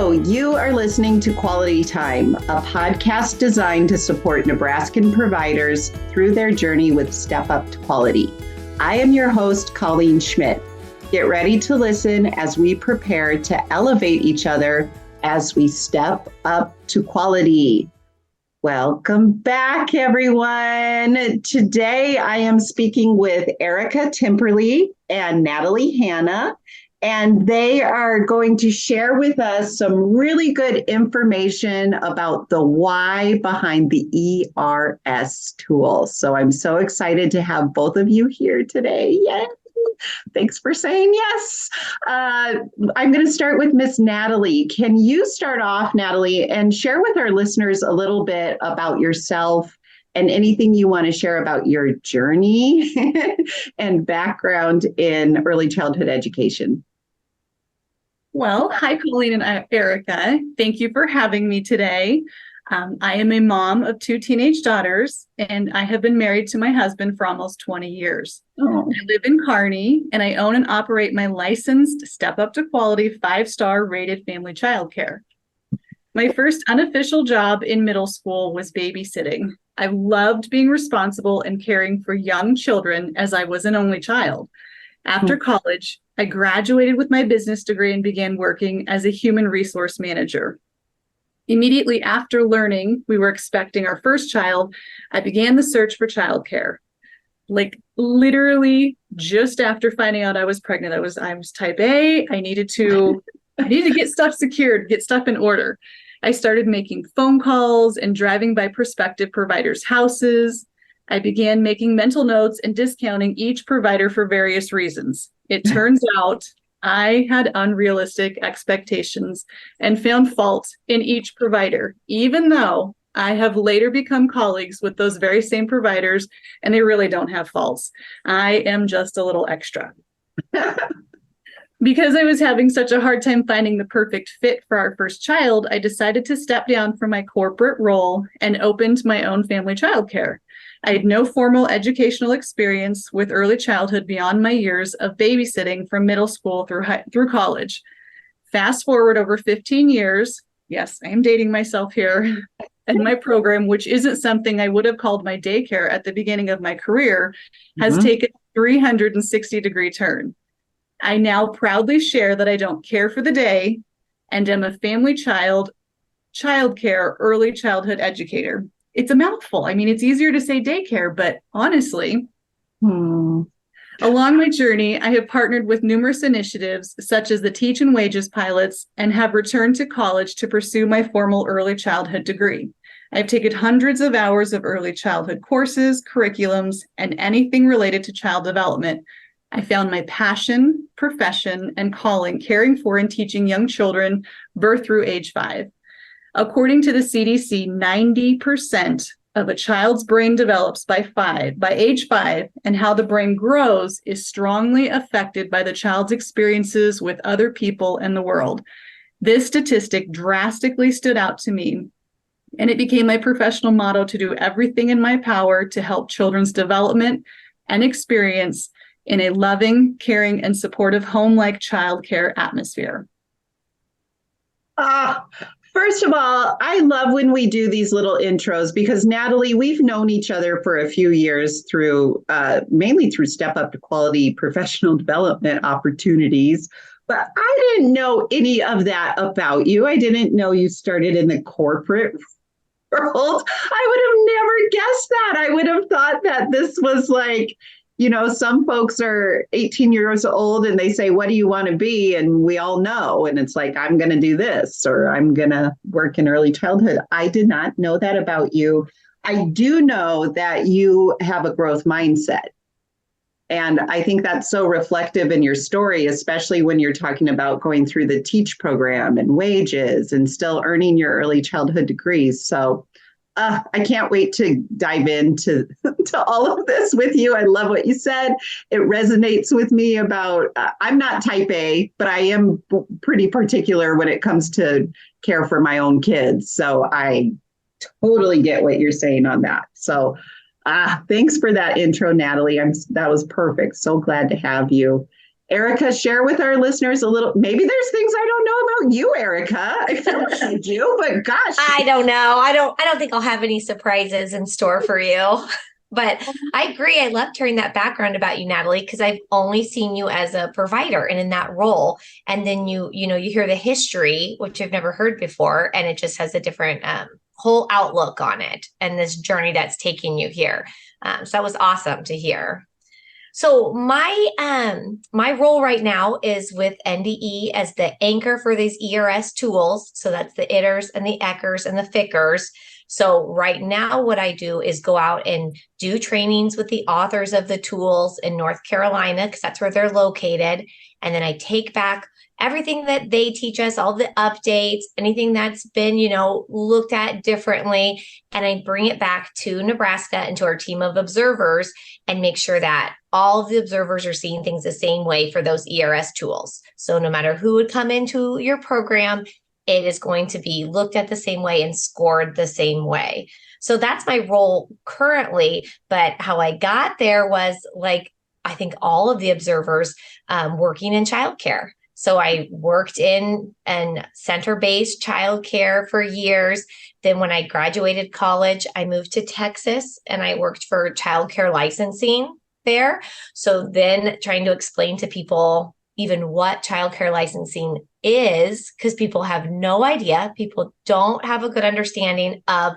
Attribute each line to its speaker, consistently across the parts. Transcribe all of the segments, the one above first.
Speaker 1: You are listening to Quality Time, a podcast designed to support Nebraskan providers through their journey with Step Up to Quality. I am your host, Colleen Schmidt. Get ready to listen as we prepare to elevate each other as we step up to quality. Welcome back, everyone. Today, I am speaking with Erica Timperley and Natalie Hanna, and they are going to share with us some really good information about the why behind the ERS tool. So I'm so excited to have both of you here today. Yay! Thanks for saying yes. I'm going to start with Miss Natalie. Can you start off, Natalie, and share with our listeners a little bit about yourself and anything you want to share about your journey and background in early childhood education?
Speaker 2: Well, hi, Colleen and Erica. Thank you for having me today. I am a mom of two teenage daughters, and I have been married to my husband for almost 20 years. Oh. I live in Kearney, and I own and operate my licensed Step Up to Quality 5-star rated family childcare. My first unofficial job in middle school was babysitting. I loved being responsible and caring for young children as I was an only child. After college, I graduated with my business degree and began working as a human resource manager. Immediately after learning we were expecting our first child, I began the search for childcare. Like literally just after finding out I was pregnant, I was type A. I needed to get stuff secured, get stuff in order. I started making phone calls and driving by prospective providers' houses. I began making mental notes and discounting each provider for various reasons. It turns out I had unrealistic expectations and found fault in each provider, even though I have later become colleagues with those very same providers, and they really don't have faults. I am just a little extra. Because I was having such a hard time finding the perfect fit for our first child, I decided to step down from my corporate role and opened my own family childcare. I had no formal educational experience with early childhood beyond my years of babysitting from middle school through college. Fast forward over 15 years, yes, I am dating myself here, and my program, which isn't something I would have called my daycare at the beginning of my career, has taken a 360-degree turn. I now proudly share that I don't care for the day and am a family childcare early childhood educator. It's a mouthful. I mean, it's easier to say daycare, but honestly, along my journey, I have partnered with numerous initiatives such as the Teach and Wages pilots and have returned to college to pursue my formal early childhood degree. I've taken hundreds of hours of early childhood courses, curriculums, and anything related to child development. I found my passion, profession, and calling caring for and teaching young children birth through age 5. According to the CDC, 90% of a child's brain develops by age 5, and how the brain grows is strongly affected by the child's experiences with other people and the world. This statistic drastically stood out to me, and it became my professional motto to do everything in my power to help children's development and experience in a loving, caring, and supportive home-like childcare atmosphere.
Speaker 1: First of all, I love when we do these little intros because, Natalie, we've known each other for a few years through mainly through Step Up to Quality professional development opportunities. But I didn't know any of that about you. I didn't know you started in the corporate world. I would have never guessed that. I would have thought that this was like, you know, some folks are 18 years old and they say, what do you want to be? And we all know. And it's like, I'm going to do this, or I'm going to work in early childhood. I did not know that about you. I do know that you have a growth mindset. And I think that's so reflective in your story, especially when you're talking about going through the TEACH program and wages and still earning your early childhood degrees. So I can't wait to dive into to all of this with you. I love what you said. It resonates with me about, I'm not type A, but I am pretty particular when it comes to care for my own kids. So I totally get what you're saying on that. So thanks for that intro, Natalie. That was perfect. So glad to have you. Erica, share with our listeners a little. Maybe there's things I don't know about you, Erica. I feel like I do, but gosh.
Speaker 3: I don't know. I don't think I'll have any surprises in store for you. But I agree. I loved hearing that background about you, Natalie, because I've only seen you as a provider and in that role. And then you hear the history, which I've never heard before, and it just has a different whole outlook on it and this journey that's taking you here. So that was awesome to hear. So my role right now is with NDE as the anchor for these ERS tools. So that's the ITERS and the ECHRS and the FICRs. So right now what I do is go out and do trainings with the authors of the tools in North Carolina, because that's where they're located. And then I take back everything that they teach us, all the updates, anything that's been, looked at differently. And I bring it back to Nebraska and to our team of observers and make sure that all of the observers are seeing things the same way for those ERS tools. So no matter who would come into your program, it is going to be looked at the same way and scored the same way. So that's my role currently. But how I got there was like, I think all of the observers working in childcare. So I worked in center-based childcare for years. Then when I graduated college, I moved to Texas and I worked for childcare licensing there. So then trying to explain to people even what childcare licensing is, because people have no idea. People don't have a good understanding of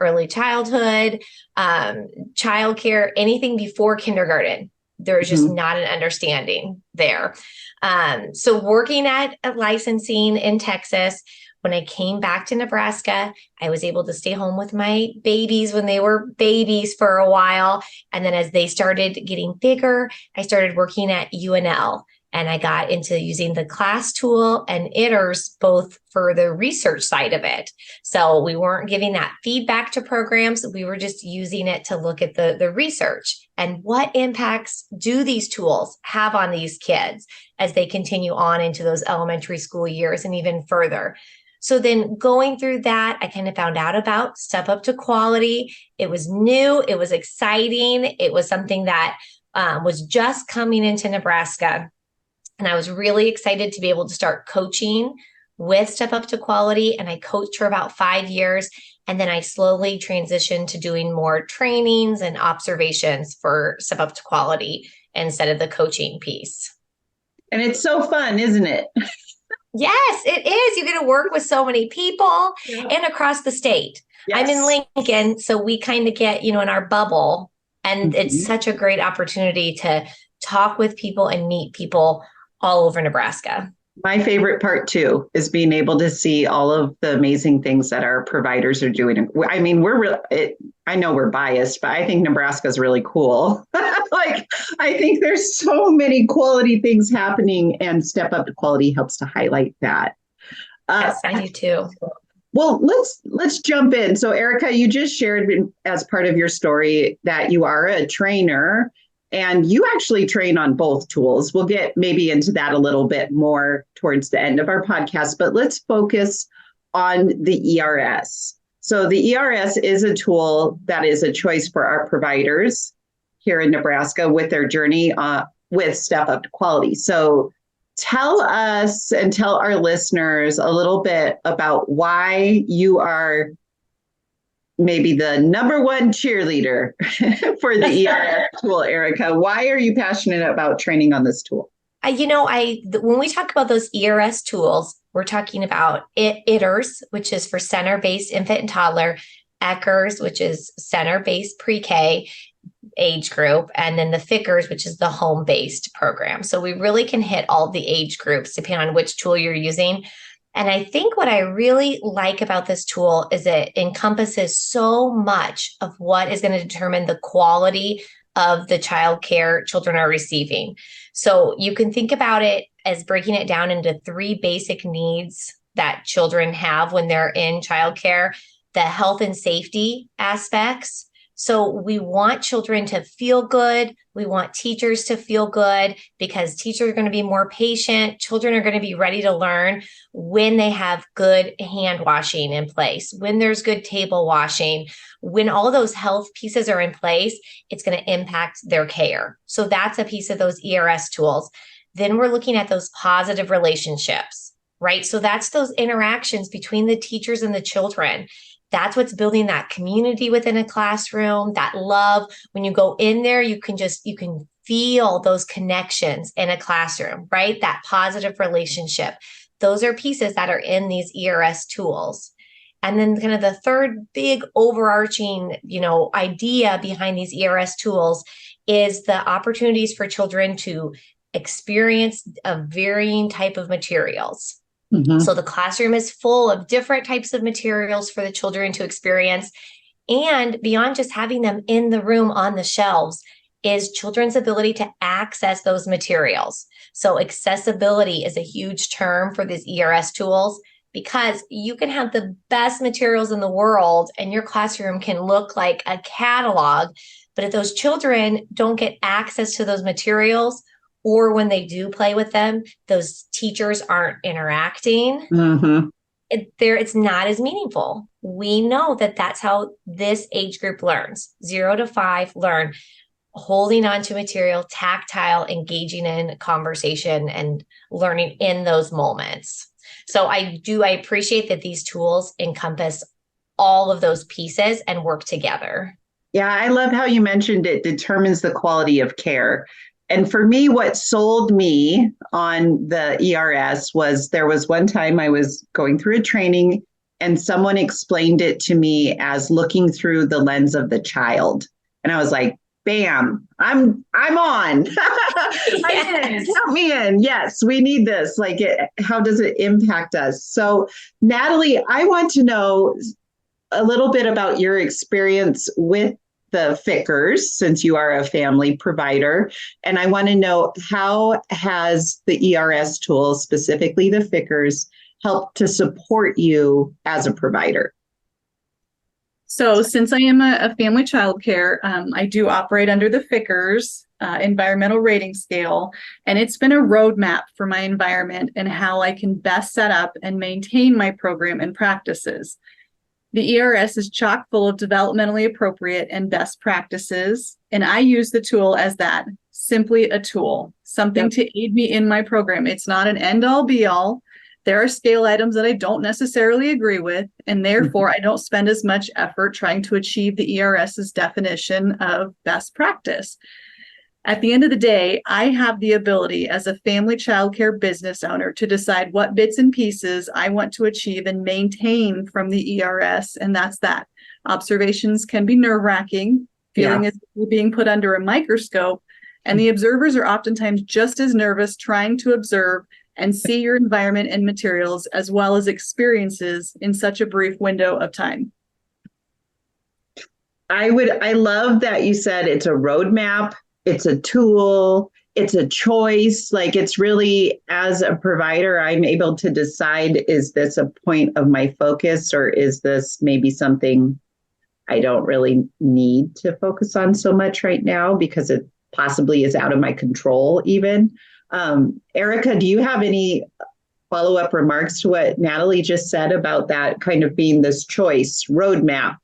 Speaker 3: early childhood, childcare, anything before kindergarten. There's just not an understanding there. So working at licensing in Texas, when I came back to Nebraska, I was able to stay home with my babies when they were babies for a while. And then as they started getting bigger, I started working at UNL. And I got into using the class tool and ITERS both for the research side of it. So we weren't giving that feedback to programs. We were just using it to look at the research and what impacts do these tools have on these kids as they continue on into those elementary school years and even further. So then going through that, I kind of found out about Step Up to Quality. It was new. It was exciting. It was something that was just coming into Nebraska. And I was really excited to be able to start coaching with Step Up to Quality. And I coached for about 5 years. And then I slowly transitioned to doing more trainings and observations for Step Up to Quality instead of the coaching piece.
Speaker 1: And it's so fun, isn't it?
Speaker 3: Yes, it is. You get to work with so many people and across the state. Yes. I'm in Lincoln, so we kind of get, in our bubble. And it's such a great opportunity to talk with people and meet people all over Nebraska.
Speaker 1: My favorite part too is being able to see all of the amazing things that our providers are doing. I mean, I know we're biased, but I think Nebraska is really cool. I think there's so many quality things happening, and Step Up to Quality helps to highlight that.
Speaker 3: Yes, I do too.
Speaker 1: Well, let's jump in. So Erica, you just shared as part of your story that you are a trainer. And you actually train on both tools. We'll get maybe into that a little bit more towards the end of our podcast, but let's focus on the ERS. So the ERS is a tool that is a choice for our providers here in Nebraska with their journey with Step Up to Quality. So tell us and tell our listeners a little bit about why you are maybe the number one cheerleader for the ERS tool, Erica. Why are you passionate about training on this tool?
Speaker 3: When we talk about those ERS tools, we're talking about ITERS, which is for center-based infant and toddler, ECHRS, which is center-based pre-K age group, and then the FICRs, which is the home-based program. So we really can hit all the age groups depending on which tool you're using. And I think what I really like about this tool is it encompasses so much of what is going to determine the quality of the child care children are receiving. So you can think about it as breaking it down into 3 basic needs that children have when they're in childcare: the health and safety aspects. So we want children to feel good. We want teachers to feel good, because teachers are going to be more patient. Children are going to be ready to learn when they have good hand washing in place, when there's good table washing, when all those health pieces are in place, it's going to impact their care. So that's a piece of those ERS tools. Then we're looking at those positive relationships, right? So that's those interactions between the teachers and the children. That's what's building that community within a classroom, that love. When you go in there, you can feel those connections in a classroom, right? That positive relationship. Those are pieces that are in these ERS tools. And then kind of the third big overarching, idea behind these ERS tools is the opportunities for children to experience a varying type of materials. Mm-hmm. So the classroom is full of different types of materials for the children to experience. And beyond just having them in the room on the shelves is children's ability to access those materials. So accessibility is a huge term for these ERS tools, because you can have the best materials in the world and your classroom can look like a catalog. But if those children don't get access to those materials, or when they do play with them, those teachers aren't interacting, mm-hmm. It's not as meaningful. We know that that's how this age group learns. 0 to 5 learn holding on to material, tactile, engaging in conversation, and learning in those moments. So I appreciate that these tools encompass all of those pieces and work together.
Speaker 1: Yeah, I love how you mentioned it determines the quality of care. And for me, what sold me on the ERS was there was one time I was going through a training and someone explained it to me as looking through the lens of the child. And I was like, bam, I'm on.
Speaker 3: Yes.
Speaker 1: Count me in. Yes, we need this. How does it impact us? So, Natalie, I want to know a little bit about your experience with the FICers, since you are a family provider. And I want to know, how has the ERS tools, specifically the FICers, helped to support you as a provider?
Speaker 2: So since I am a family childcare, I do operate under the FICers environmental rating scale, and it's been a roadmap for my environment and how I can best set up and maintain my program and practices. The ERS is chock full of developmentally appropriate and best practices, and I use the tool as that, simply a tool, something to aid me in my program. It's not an end-all be-all. There are scale items that I don't necessarily agree with, and therefore I don't spend as much effort trying to achieve the ERS's definition of best practice. At the end of the day, I have the ability as a family childcare business owner to decide what bits and pieces I want to achieve and maintain from the ERS, and that's that. Observations can be nerve-wracking, feeling as if you're being put under a microscope, and the observers are oftentimes just as nervous trying to observe and see your environment and materials as well as experiences in such a brief window of time.
Speaker 1: I love that you said it's a roadmap, it's a tool, it's a choice. It's really, as a provider, I'm able to decide, is this a point of my focus, or is this maybe something I don't really need to focus on so much right now because it possibly is out of my control even. Erica, do you have any follow-up remarks to what Natalie just said about that kind of being this choice, roadmap,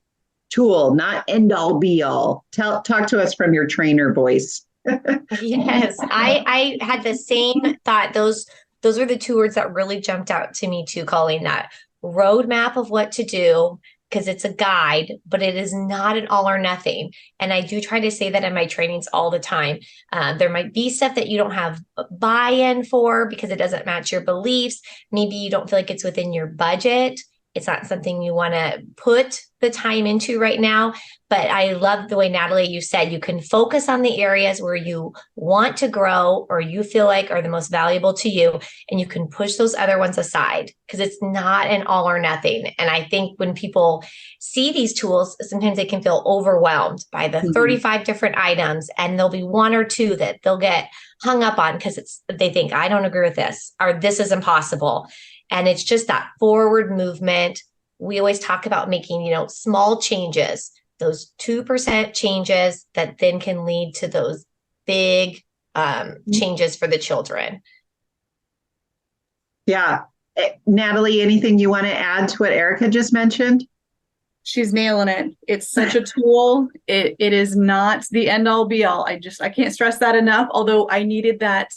Speaker 1: tool, not end-all be-all? Talk to us from your trainer voice.
Speaker 3: Yes, I had the same thought. Those are the two words that really jumped out to me too, Colleen, that roadmap of what to do, because it's a guide, but it is not an all or nothing. And I do try to say that in my trainings all the time. There might be stuff that you don't have buy-in for because it doesn't match your beliefs. Maybe you don't feel like it's within your budget. It's not something you want to put the time into right now. But I love the way, Natalie, you said you can focus on the areas where you want to grow or you feel like are the most valuable to you. And you can push those other ones aside because it's not an all or nothing. And I think when people see these tools, sometimes they can feel overwhelmed by the 35 different items. And there'll be one or two that they'll get hung up on because they think, I don't agree with this, or this is impossible. And it's just that forward movement. We always talk about making, small changes, those 2% changes that then can lead to those big changes for the children.
Speaker 1: Yeah. Natalie, anything you want to add to what Erica just mentioned?
Speaker 2: She's nailing it. It's such a tool. It is not the end all be all. I can't stress that enough. Although I needed that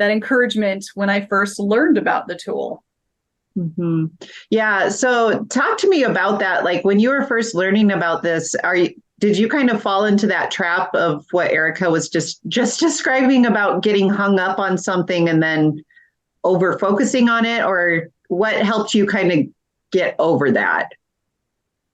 Speaker 2: encouragement when I first learned about the tool.
Speaker 1: Mm-hmm. Yeah. So talk to me about that. Like when you were first learning about this, did you kind of fall into that trap of what Erica was just describing about getting hung up on something and then over focusing on it, or what helped you kind of get over that?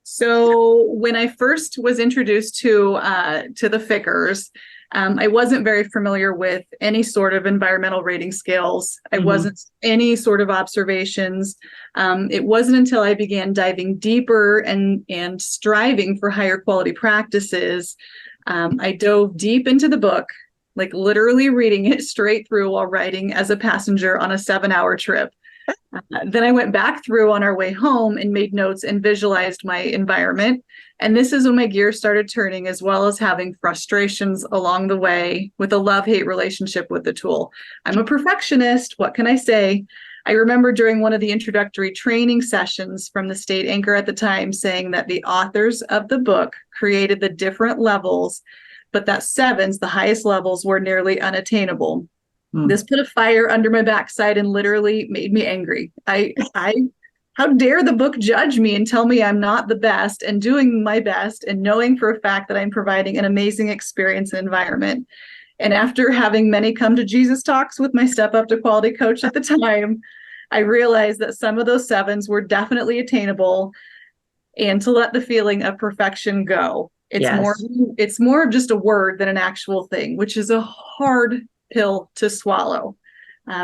Speaker 2: So when I first was introduced to the Fickers, I wasn't very familiar with any sort of environmental rating scales. I wasn't any sort of observations. It wasn't until I began diving deeper and striving for higher quality practices. I dove deep into the book, like literally reading it straight through while riding as a passenger on a 7-hour trip. Then I went back through on our way home and made notes and visualized my environment. And this is when my gears started turning, as well as having frustrations along the way with a love-hate relationship with the tool. I'm a perfectionist. What can I say? I remember during one of the introductory training sessions from the state anchor at the time saying that the authors of the book created the different levels, but that 7s, the highest levels, were nearly unattainable. This put a fire under my backside and literally made me angry. How dare the book judge me and tell me I'm not the best, and doing my best and knowing for a fact that I'm providing an amazing experience and environment. And after having many come to Jesus talks with my Step Up to Quality coach at the time, I realized that some of those 7s were definitely attainable, and to let the feeling of perfection go. It's more of just a word than an actual thing, which is a hard pill to swallow.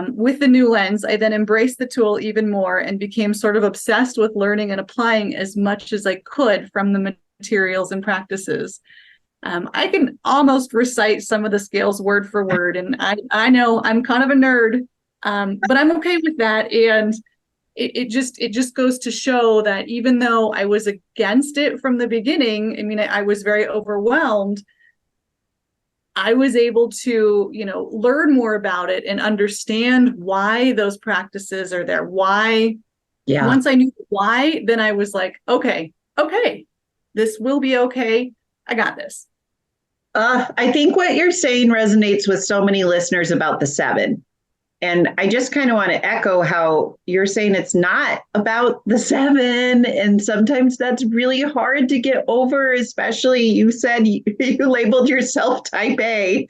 Speaker 2: With the new lens, I then embraced the tool even more and became sort of obsessed with learning and applying as much as I could from the materials and practices. I can almost recite some of the scales word for word, and I know I'm kind of a nerd, but I'm okay with that. And it just goes to show that even though I was against it from the beginning, I mean, I was very overwhelmed. I was able to, learn more about it and understand why those practices are there. Why? Yeah. Once I knew why, then I was like, okay, this will be okay. I got this.
Speaker 1: I think what you're saying resonates with so many listeners about the 7. And I just kind of want to echo how you're saying it's not about the 7. And sometimes that's really hard to get over, especially you said you labeled yourself type A,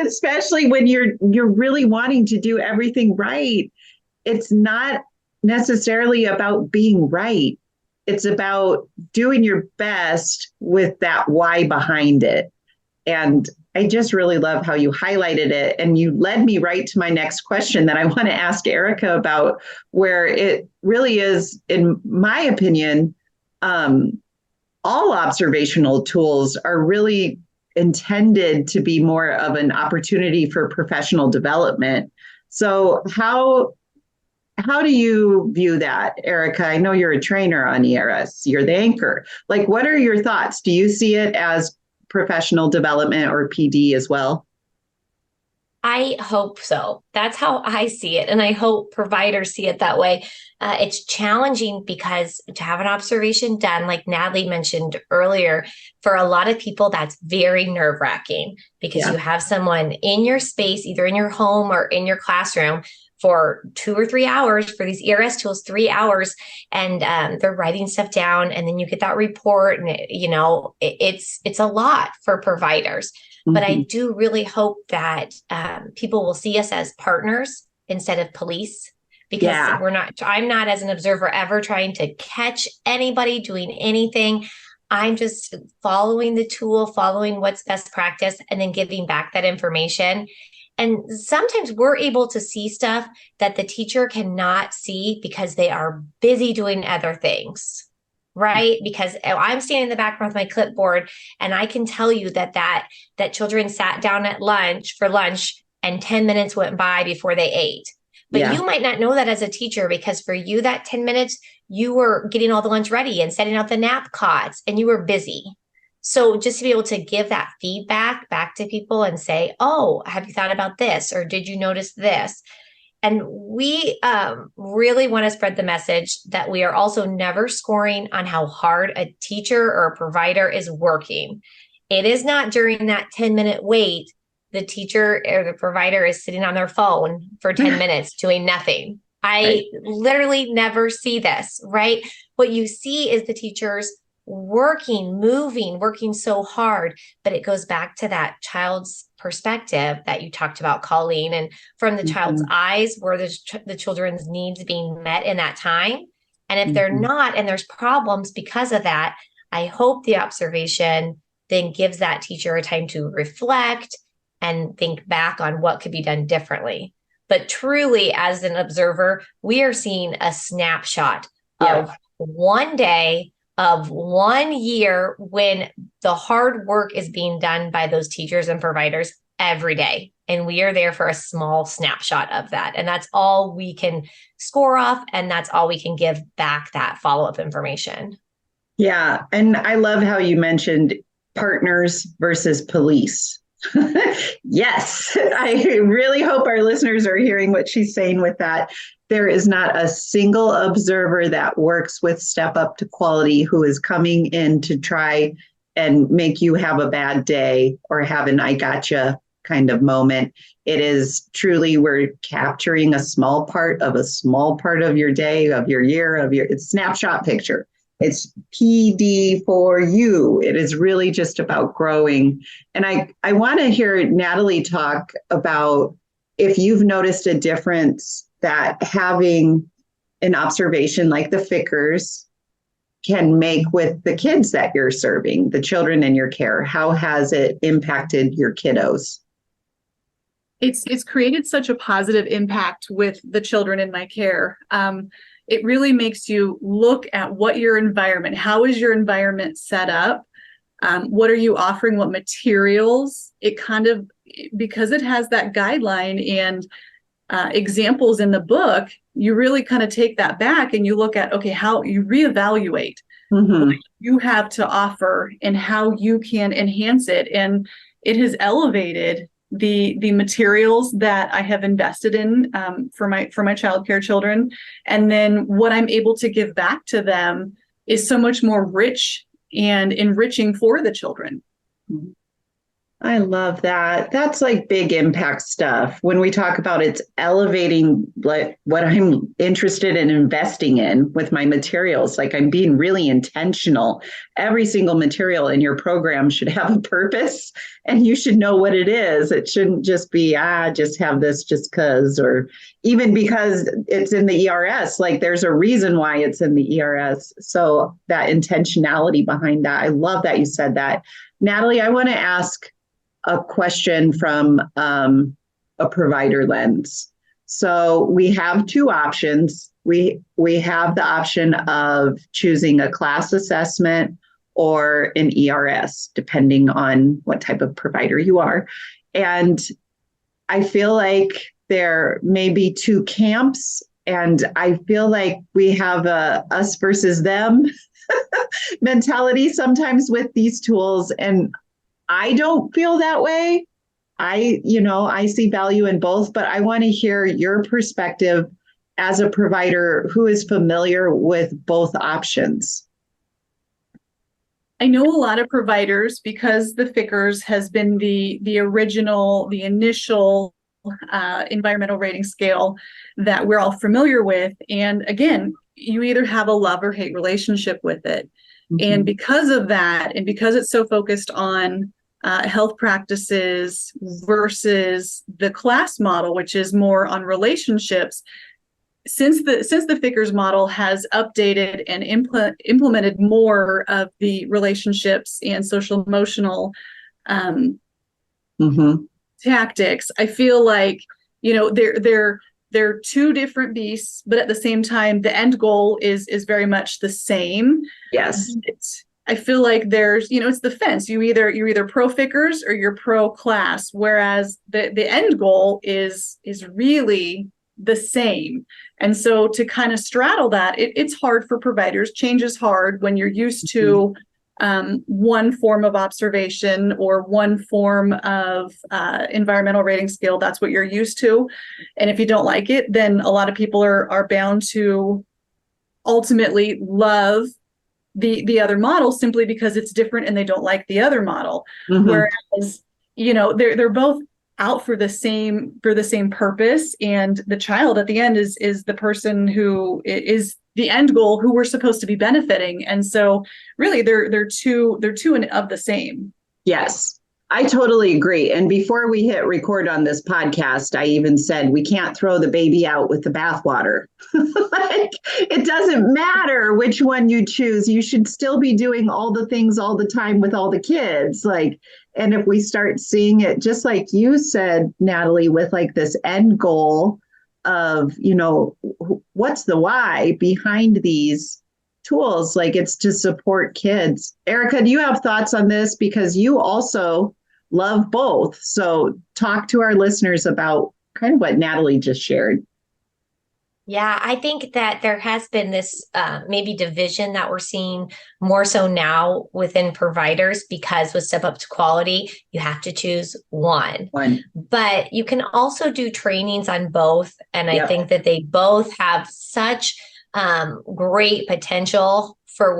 Speaker 1: especially when you're really wanting to do everything right. It's not necessarily about being right. It's about doing your best with that why behind it. And I just really love how you highlighted it. And you led me right to my next question that I want to ask Erica about, where it really is, in my opinion, all observational tools are really intended to be more of an opportunity for professional development. So how do you view that, Erica? I know you're a trainer on ERS. You're the anchor. Like, what are your thoughts? Do you see it as professional development or PD as well?
Speaker 3: I hope so. That's how I see it. And I hope providers see it that way. It's challenging because to have an observation done, like Natalie mentioned earlier, for a lot of people, that's very nerve-wracking because you have someone in your space, either in your home or in your classroom, for 2 or 3 hours for these ERS tools, 3 hours, and they're writing stuff down, and then you get that report, and it's a lot for providers. But I do really hope that people will see us as partners instead of police, because I'm not, as an observer, ever trying to catch anybody doing anything. I'm just following the tool, following what's best practice, and then giving back that information. And sometimes we're able to see stuff that the teacher cannot see because they are busy doing other things, right? Because I'm standing in the background with my clipboard, and I can tell you that children sat down at lunch and 10 minutes went by before they ate. But you might not know that as a teacher, because for you, that 10 minutes, you were getting all the lunch ready and setting out the nap cots, and you were busy. So just to be able to give that feedback back to people and say, oh, have you thought about this? Or did you notice this? And we really want to spread the message that we are also never scoring on how hard a teacher or a provider is working. It is not during that 10-minute wait the teacher or the provider is sitting on their phone for 10 minutes doing nothing. I literally never see this, right? What you see is the teachers working, moving, working so hard, but it goes back to that child's perspective that you talked about, Colleen, and from the child's eyes, were the children's needs being met in that time? And if they're not, and there's problems because of that, I hope the observation then gives that teacher a time to reflect and think back on what could be done differently. But truly, as an observer, we are seeing a snapshot of one day, of 1 year, when the hard work is being done by those teachers and providers every day. And we are there for a small snapshot of that. And that's all we can score off. And that's all we can give back, that follow-up information.
Speaker 1: Yeah. And I love how you mentioned partners versus police. Yes, I really hope our listeners are hearing what she's saying with that. There is not a single observer that works with Step Up to Quality who is coming in to try and make you have a bad day or have an I gotcha kind of moment. It is truly, we're capturing a small part of your day, of your year, it's snapshot picture. It's PD for you. It is really just about growing. And I want to hear Natalie talk about if you've noticed a difference that having an observation like the Fickers can make with the kids that you're serving, the children in your care. How has it impacted your kiddos?
Speaker 2: It's created such a positive impact with the children in my care. It really makes you look at what your environment, how is your environment set up? What are you offering? What materials? It kind of, because it has that guideline and examples in the book, you really kind of take that back and you look at, okay, how you reevaluate what you have to offer and how you can enhance it. And it has elevated the materials that I have invested in for my childcare children. And then what I'm able to give back to them is so much more rich and enriching for the children.
Speaker 1: I love that. That's like big impact stuff. When we talk about it's elevating like what I'm interested in investing in with my materials, like I'm being really intentional. Every single material in your program should have a purpose and you should know what it is. It shouldn't just be, just have this just because, or even because it's in the ERS, like there's a reason why it's in the ERS. So that intentionality behind that, I love that you said that. Natalie, I want to ask a question from a provider lens. So we have two options. We have the option of choosing a class assessment or an ERS, depending on what type of provider you are. And I feel like there may be two camps, and I feel like we have a us versus them mentality sometimes with these tools. And I don't feel that way. I see value in both, but I want to hear your perspective as a provider who is familiar with both options.
Speaker 2: I know a lot of providers, because the Fickers has been the initial environmental rating scale that we're all familiar with. And again, you either have a love or hate relationship with it. And because of that, and because it's so focused on health practices versus the class model, which is more on relationships, since the Fickers model has updated and implemented more of the relationships and social emotional tactics, I feel like they're two different beasts, but at the same time, the end goal is very much the same.
Speaker 1: Yes.
Speaker 2: I feel like there's, it's the fence. You're either pro Fickers or you're pro class, whereas the end goal is really the same. And so to kind of straddle that, it's hard for providers. Change is hard when you're used to one form of observation or one form of environmental rating scale. That's what you're used to. And if you don't like it, then a lot of people are bound to ultimately love the other model simply because it's different and they don't like the other model. Whereas, they're both out for the same purpose, and the child at the end is the person who is the end goal, who we're supposed to be benefiting. And so really they're two and of the same.
Speaker 1: Yes, I totally agree. And before we hit record on this podcast, I even said we can't throw the baby out with the bathwater. Like, it doesn't matter which one you choose. You should still be doing all the things all the time with all the kids. Like, and if we start seeing it, just like you said, Natalie, with like this end goal of, what's the why behind these tools, like it's to support kids. Erica, do you have thoughts on this? Because you also love both. So talk to our listeners about kind of what Natalie just shared.
Speaker 3: Yeah, I think that there has been this maybe division that we're seeing more so now within providers, because with Step Up to Quality, you have to choose one. But you can also do trainings on both. And I think that they both have such great potential for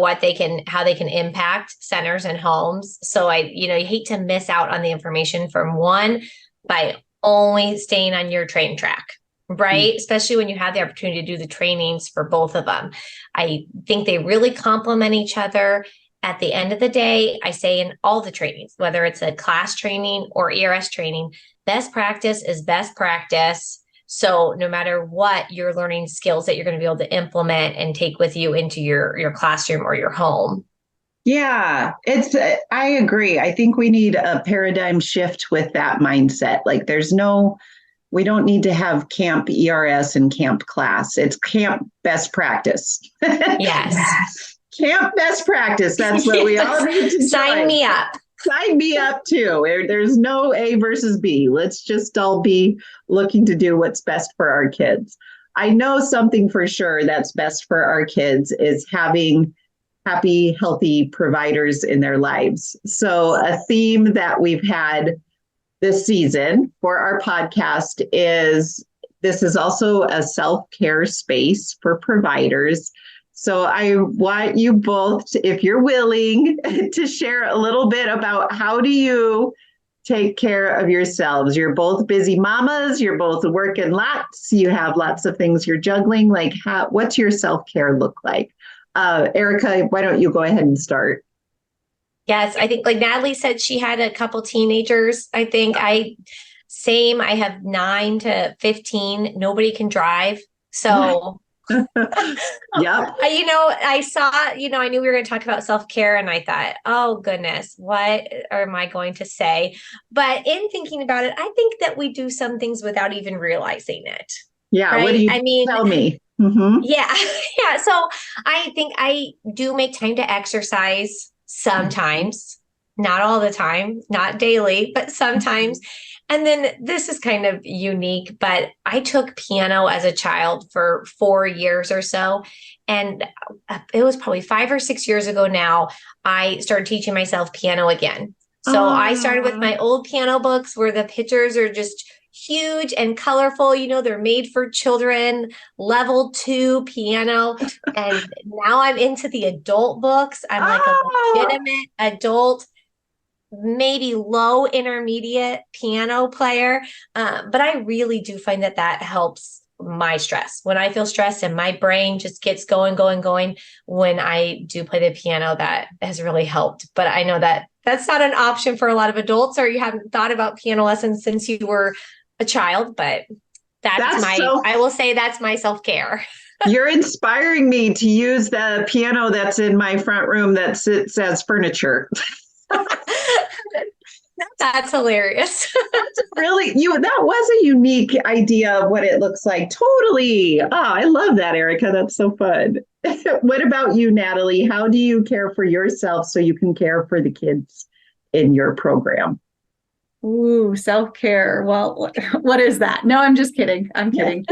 Speaker 3: how they can impact centers and homes. So you hate to miss out on the information from one by only staying on your train track, right? Mm-hmm. Especially when you have the opportunity to do the trainings for both of them. I think they really complement each other. At the end of the day, I say in all the trainings, whether it's a class training or ERS training, best practice is best practice. So no matter what, you're learning skills that you're going to be able to implement and take with you into your classroom or your home.
Speaker 1: Yeah, I agree. I think we need a paradigm shift with that mindset. Like we don't need to have camp ERS and camp class. It's camp best practice.
Speaker 3: Yes.
Speaker 1: Camp best practice. That's what we all need to
Speaker 3: sign me up.
Speaker 1: Sign me up too. There's no A versus B. Let's just all be looking to do what's best for our kids. I know something for sure that's best for our kids is having happy, healthy providers in their lives. So a theme that we've had this season for our podcast is this is also a self-care space for providers. So I want you both, if you're willing, to share a little bit about how do you take care of yourselves? You're both busy mamas. You're both working lots. You have lots of things you're juggling. Like, what's your self-care look like? Erica, why don't you go ahead and start?
Speaker 3: Yes, I think like Natalie said, she had a couple teenagers. I think I have 9 to 15. Nobody can drive. So
Speaker 1: Yep.
Speaker 3: I saw, I knew we were going to talk about self-care, and I thought, oh goodness, what am I going to say? But in thinking about it, I think that we do some things without even realizing it.
Speaker 1: Yeah.
Speaker 3: Right?
Speaker 1: What do you tell me? Mm-hmm.
Speaker 3: Yeah. Yeah. So I think I do make time to exercise sometimes, not all the time, not daily, but sometimes. And then this is kind of unique, but I took piano as a child for 4 years or so. And it was probably 5 or 6 years ago now, I started teaching myself piano again. So I started with my old piano books where the pictures are just huge and colorful. They're made for children, level 2 piano. And now I'm into the adult books. I'm like a legitimate adult, maybe low intermediate piano player. But I really do find that helps my stress. When I feel stressed and my brain just gets going, when I do play the piano, that has really helped. But I know that that's not an option for a lot of adults, or you haven't thought about piano lessons since you were a child, but I will say that's my self-care.
Speaker 1: You're inspiring me to use the piano that's in my front room that sits as furniture.
Speaker 3: That's hilarious.
Speaker 1: Really, that was a unique idea of what it looks like. Totally. Oh, I love that, Erica. That's so fun. What about you, Natalie? How do you care for yourself so you can care for the kids in your program?
Speaker 2: Ooh, self-care. Well, what is that? No, I'm just kidding. I'm kidding.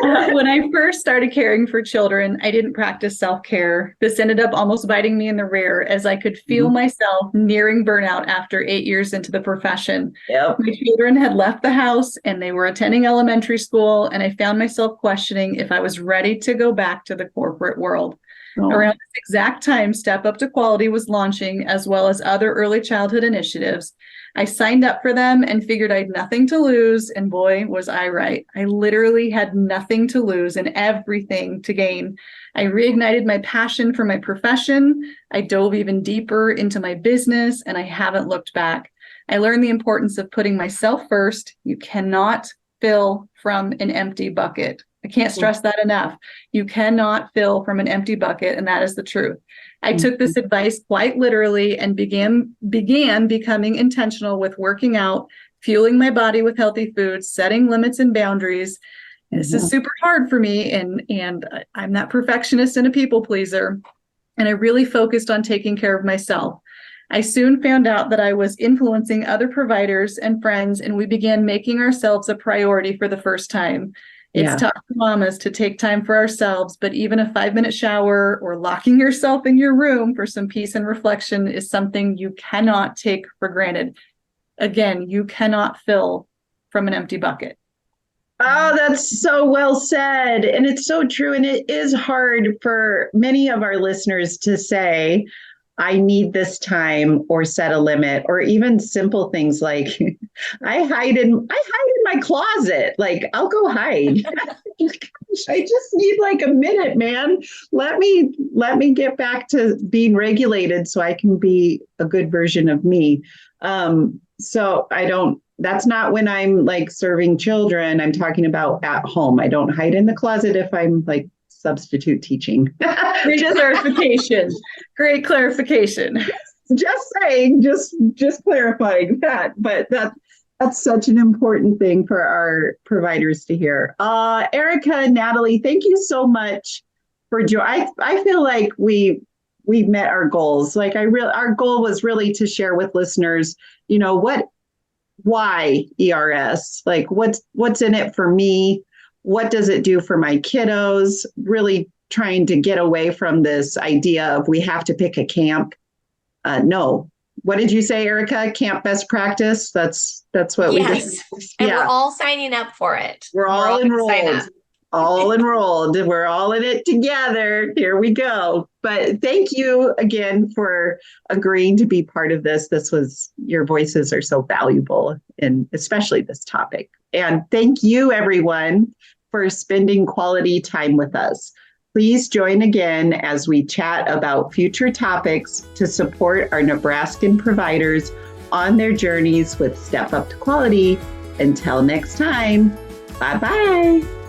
Speaker 2: When I first started caring for children, I didn't practice self-care. This ended up almost biting me in the rear as I could feel myself nearing burnout after 8 years into the profession.
Speaker 1: Yep.
Speaker 2: My children had left the house and they were attending elementary school, and I found myself questioning if I was ready to go back to the corporate world.
Speaker 1: Oh.
Speaker 2: Around this exact time, Step Up to Quality was launching, as well as other early childhood initiatives. I signed up for them and figured I had nothing to lose, and boy, was I right. I literally had nothing to lose and everything to gain. I reignited my passion for my profession. I dove even deeper into my business, and I haven't looked back. I learned the importance of putting myself first. You cannot fill from an empty bucket. I can't stress that enough. You cannot fill from an empty bucket, and that is the truth. I took this advice quite literally and began becoming intentional with working out, fueling my body with healthy foods, setting limits and boundaries. This is super hard for me, and I'm that perfectionist and a people pleaser, and I really focused on taking care of myself. I soon found out that I was influencing other providers and friends, and we began making ourselves a priority for the first time. It's tough for mamas to take time for ourselves, but even a 5-minute shower or locking yourself in your room for some peace and reflection is something you cannot take for granted. Again, you cannot fill from an empty bucket.
Speaker 1: Oh, that's so well said. And it's so true. And it is hard for many of our listeners to say, I need this time, or set a limit, or even simple things like I hide in my closet. Like, I'll go hide. I just need like a minute, man. Let me get back to being regulated so I can be a good version of me. So that's not when I'm like serving children. I'm talking about at home. I don't hide in the closet if I'm like substitute teaching.
Speaker 2: Great clarification. Great clarification.
Speaker 1: Just saying, just clarifying that. But that's such an important thing for our providers to hear. Erica, Natalie, thank you so much for joining. I feel like we've met our goals. Like our goal was really to share with listeners, why ERS? Like what's in it for me? What does it do for my kiddos? Really trying to get away from this idea of we have to pick a camp. No. What did you say, Erica? Camp best practice? That's what we did.
Speaker 3: And we're all signing up for it.
Speaker 1: We're all enrolled. All enrolled. We're all in it together. Here we go. But thank you again for agreeing to be part of this. Your voices are so valuable, and especially this topic. And thank you, everyone, for spending quality time with us. Please join again as we chat about future topics to support our Nebraskan providers on their journeys with Step Up to Quality. Until next time, bye-bye.